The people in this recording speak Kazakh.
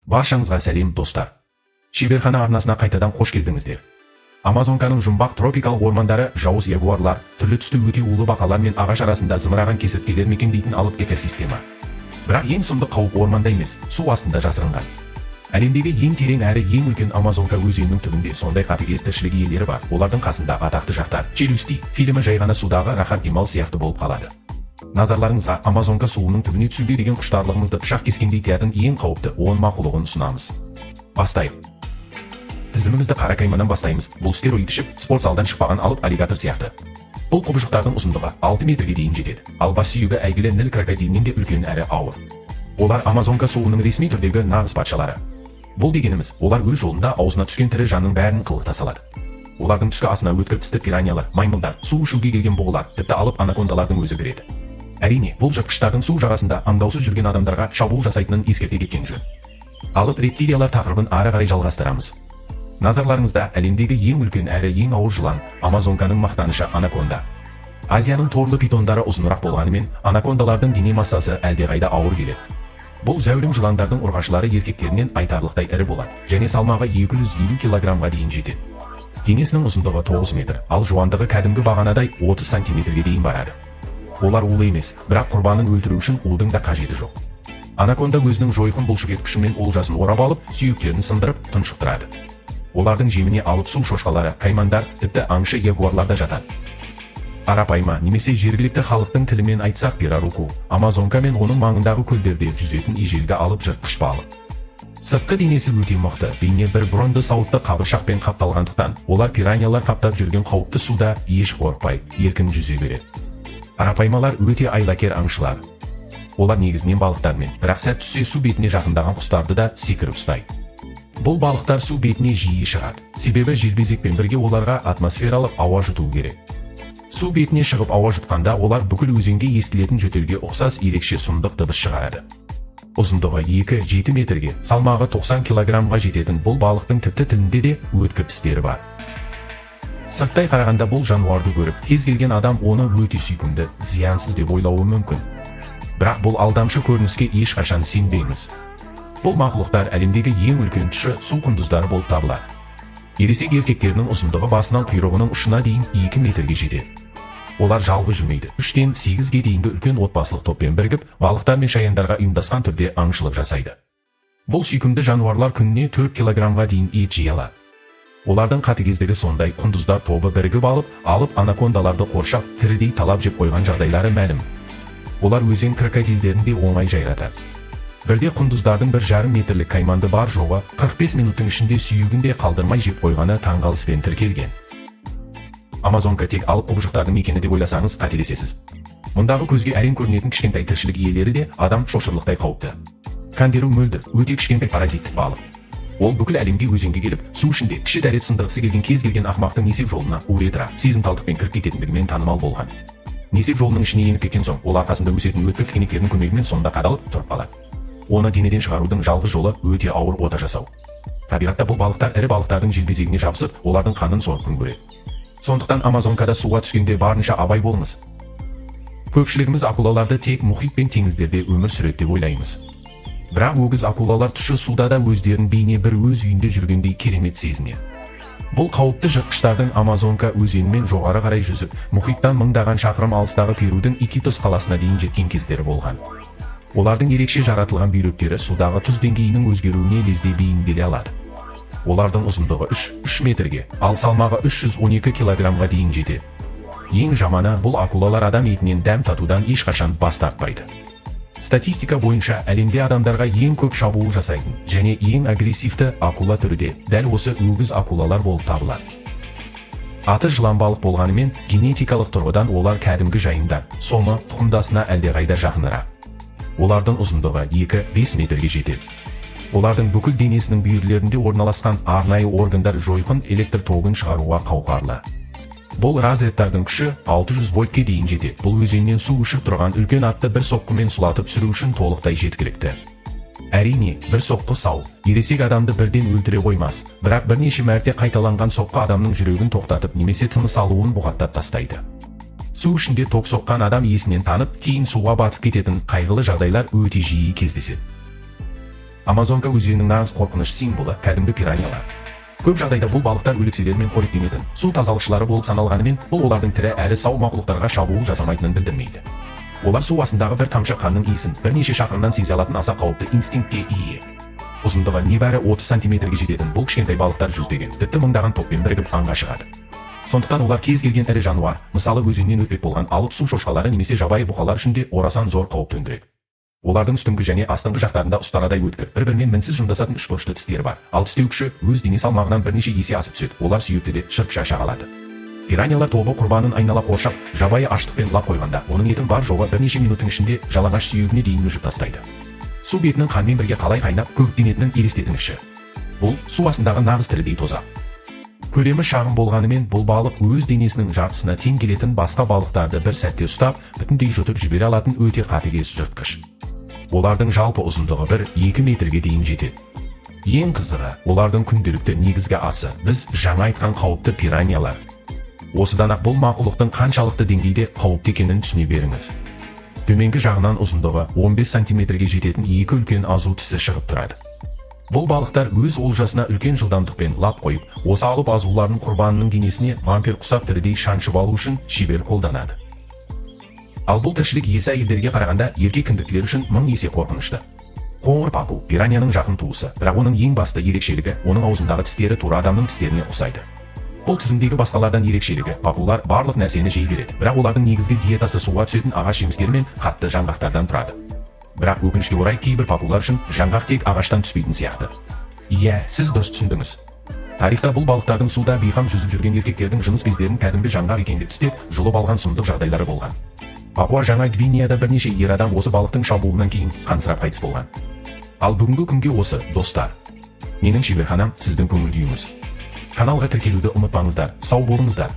Баршаңызға сәлем достар. Шеберхана арнасына қайтадан қош келдіңіздер. Амазонканың жұмбақ тропикалық ормандары жауыз ягуарлар, түрлі түсті өте улы бақалар мен ағаш арасында зымыраған кесірткелер мекендейтін алып экосистема. Бірақ ең сұмдық қауіп орманда емес, су астында жасырынған. Әлемдегі ең терең әрі ең үлкен Амазонка өзенінің түбінде сондай қатыгез тіршілік иелері бар. Олардың қасында атақты жақтар Челюсти фильмі жай ғана судағы рахат демал сияқты болып қалады. Назарларыңызға Амазонка суының түбіне түсуге деген құштарлығымызды пышақ кескендей тиятын ең қауіпті 10 мақұлығын ұсынамыз. Бастайық. Тізімімізді қара каймадан бастаймыз. Бұл стероид ішіп, спорт залдан шықпаған алып аллигатор сияқты. Бұл құбыжықтардың ұзындығы 6 метрге дейін жетеді. Ал бас сүйегі әйгілі Ніл крокодилінен де үлкен әрі ауыр. Олар Амазонка суының ресми түрдегі нағыз патшалары. Бұл дегеніміз, олар өз жолында аузына түскен тірі жанның бәрін қылықта салады. Олардың түскі асына өткір тісті пираньялар, маймылдар, су ішуге келген бұғылар, тіпті алып анакондалардың өзі кіреді. Әрине, бұл жыртқыштардың су жағасында аңдаусыз жүрген адамдарға шабуыл жасайтынын ескерте кеткен жөн. Алып рептилиялар тақырыбын ары қарай жалғастырамыз. Назарларыңызда әлемдегі ең үлкен әрі ең ауыр жылан Амазонканың мақтанышы анаконда. Азияның торлы питондары ұзынырақ болғанымен, анакондалардың дене массасы әлдеқайда ауыр келеді. Бұл зәулім жыландардың ұрғашылары еркектерінен айтарлықтай ірі болады, және салмағы 250 килограммға дейін жетеді. Денесінің ұзындығы 9 метр, ал жуандығы кәдімгі бағанадай 30 сантиметрге дейін барады. Олар улы емес, бірақ құрбанын өлтіру үшін улдың да қажеті жоқ. Анаконда өзінің жойқын бұлшықеткішімен олжасын орап алып, сүйектерін сындырып, тұншықтырады. Олардың жеміне алып су шошқалары, каймандар, тіпті аңшы ягуарлар да жатады. Арапайма немесе жергілікті халықтың тілімен айтсақ пираруку, Амазонка мен оның маңындағы көлдерде жүзетін ежелгі алып жыртқыш балық. Сыртқы денесі өте мықты, бейне бір бронды сауытты қабыршақпен қапталғандықтан, олар пираньялар қаптап жүрген қауіпті суда еш қорықпай, еркін жүзе береді. Арапаймалар өте айлакер аңшылар. Олар негізінен балықтармен, бірақ сәт түссе су бетіне жақындаған құстарды да секіріп ұстайды. Бұл балықтар су бетіне жиі шығады, себебі желбезекпен бірге оларға атмосфералық ауа жұту керек. Су бетіне шығып ауа жұтқанда олар бүкіл өзенге естілетін жөтелге ұқсас ерекше сұмдық дыбыс шығарады. Ұзындығы 2-7 метрге, салмағы 90 килограммға жететін бұл балықтың тіпті тілінде де өткір тістері бар. Сырттай қарағанда бұл жануарды көріп, кез келген адам оны өте сүйкімді, зиянсыз деп ойлауы мүмкін. Бірақ бұл алдамшы көрініске ешқашан сенбеңіз. Бұл мақұлықтар әлемдегі ең үлкен тұшы су құндыздары болып табылады. Ересек еркектерінің ұзындығы басынан құйрығының ұшына дейін 2 метрге жетеді. Олар жалғыз жүрмейді. 3-тен 8-ге дейінгі үлкен отбасылық топпен бірігіп, балықтар мен шаяндарға ұйымдасқан түрде аңшылық жасайды. Бұл сүйкімді жануарлар күніне 4 килограммға дейін ет жей алады. Олардың қатыгездігі сондай, құндыздар тобы бірігіп алып анакондаларды қоршап, тірідей талап жеп қойған жағдайлары мәлім. Олар өзен крокодилдерінде оңай жайратады. Бірде құндыздардың 1,5 метрлік кайманды бар жоғы 45 минуттың ішінде сүйегінде қалдырмай жеп қойғаны таңғалыспен тіркелген. Амазонка тек алып құбыжықтардың мекені деп ойласаңыз қателесесіз. Мұндағы көзге әрең көрінетін кішкентай тіршілік иелері де адам шошырлықтай қауіпті. Кангеру мөлдір, өте кішкентай паразиттік балық. Ол бүкіл әлемге өзенге келіп, су ішінде кіші дәрет сындырғысы келген кез келген ақымақтың несеп жолына уретра, сезімталдықпен кіріп кететіндігімен танымал болған. Несеп жолының ішіне еніп кеткен соң, ол арқасында өсетін өткір тікенектердің көмегімен сонда қадалып тұрып қалады. Оны денеден шығарудың жалғыз жолы өте ауыр ота жасау. Табиғатта бұл балықтар ірі балықтардың желбезегіне жабысып, олардың қанын сорып күн көреді. Сондықтан Амазонкада суға түскенде барынша абай болыңыз. Көпшілігіміз акулаларды тек мұхит пен теңіздерде өмір сүреді деп ойлаймыз. Бірақ өгіз акулалар тұщы суда да өздерін бейне бір өз үйінде жүргендей керемет сезінеді. Бұл қауіпті жыртқыштардың Амазонка өзенімен жоғары қарай жүзіп, мұхиттан мыңдаған шақырым алыстағы Перудің Икитос қаласына дейін жеткен кездері болған. Олардың ерекше жаратылған бүйректері судағы тұз деңгейінің өзгеруіне лезде бейімделе алады. Олардың ұзындығы 3 метрге, ал салмағы 312 килограммға дейін жетеді. Ең жаманы, бұл акулалар адам етінен дәм татудан ешқашан бас тартпайды. Статистика бойынша әлемде адамдарға ең көп шабуыл жасайтын және ең агрессивті акула түрі де дәл осы өгіз акулалар болып табылады. Аты жыланбалық болғанымен, генетикалық тұрғыдан олар кәдімгі жайындар, соңы тұқымдасына әлдеқайда жақынырақ. Олардың ұзындығы 2-5 метрге жетеді. Олардың бүкіл денесінің бүйірлерінде орналасқан арнайы органдар жойқын электр тогын шығаруға қауқарлы. Бұл разрядтардың күші 600 вольтке дейін жетеді. Бұл өзеннен су ішіп тұрған үлкен атты бір соққымен сұлатып түсіру үшін толықтай жеткілікті. Әрине, бір соққы сау, ересек адамды бірден өлтіре қоймас, бірақ бірнеше мәрте қайталанған соққы адамның жүрегін тоқтатып немесе тыныс алуын бұғаттап тастайды. Су ішінде ток соққан адам есінен танып, кейін суға батып кететін қайғылы жағдайлар өте жиі кездеседі. Амазонка өзенінің нағыз қорқыныш символы кәдімгі пираньялар. Көп жағдайда бұл балықтар өлекселермен қоректенетін су тазалықшылары болып саналғанымен, бұл олардың тірі әрі сау мақұлықтарға шабуыл жасамайтынын білдірмейді. Олар су астындағы бір тамшы қанның иісін бірнеше шақырымнан сезе алатын аса қауіпті инстинктке ие. Ұзындығы небәрі 30 сантиметрге жететін бұл кішкентай балықтар жүздеген, тіпті мыңдаған топпен бірігіп аңға шығады. Сондықтан олар кез келген ірі жануар, мысалы өзеннен өтпек болған алып су шошқалары немесе жабайы бұқалар үшін де орасан зор қауіп төндіреді. Олардың үстіңгі және астыңғы жақтарында ұстарадай өткір, бір-бірімен мінсіз жымдасатын үшбұрышты тістері бар. Ал тістеу күші өз дене салмағынан бірнеше есе асып түседі. Олар сүйекті де шырпша шағалады. Пираньялар тобы құрбанын айнала қоршап, жабайы аштықпен лап қойғанда, оның етін бар жоғы бірнеше минуттың ішінде жалаңаш сүйегіне дейін мүжіп тастайды. Су бетінің қанмен бірге қалай қайнап көбіктенетінін елестетіңізші. Бұл су астындағы нағыз тірідей тозақ. Көлемі шағын болғанымен, бұл балық өз денесінің жартысына тең келетін басқа балықтарды бір сәтте ұстап, бүтіндей жұтып жібере алатын өте қатыгез жыртқыш. Олардың жалпы ұзындығы 1-2 метрге дейін жетеді. Ең қызығы, олардың күнделікті негізгі асы біз жаңа айтқан қауіпті пираньялар. Осыдан-ақ бұл мақұлықтың қаншалықты деңгейде қауіпті екенін түсіне беріңіз. Төменгі жағынан ұзындығы 15 сантиметрге жететін екі үлкен азу тісі шығып тұрады. Бұл балықтар өз олжасына үлкен жылдамдықпен лап қойып, осы алып азулардың құрбанының денесіне вампир құсап тірідей шаншып алу үшін шебер қолданады. Ал бұл тіршілік иесі әйелдерге қарағанда еркек кіндіктілер үшін 1000 есе қорқынышты. Қоңыр папу пираньяның жақын туысы, бірақ оның ең басты ерекшелігі оның аузындағы тістері тура адамның тістеріне ұқсайды. Бұл тізімдегі басқалардан ерекшелігі, папулар барлық нәрсені жей береді, бірақ олардың негізгі диетасы суға түсетін ағаш жемістер мен қатты жаңғақтардан тұрады. Бірақ өкінішке орай кейбір папулар үшін жаңғақ тек ағаштан түспейтін сияқты. Иә, сіз дұрыс түсіндіңіз. Тарихта бұл балықтардың суда бейқам жүзіп жүрген еркектердің жыныс бездерін кәдімгі жаңғақ екенде тістеп, жұлып алған сұмдық жағдайлары болған. Папуа Жаңа Гвинеяда бірнеше ер адам осы балықтың шабуылынан кейін қансырап қайтыс болған. Ал бүгінгі күнге осы, достар. Менің шеберханам сіздің көңіл күйіңіз. Каналға тіркелуді ұмытпаңыздар. Сау болыңыздар.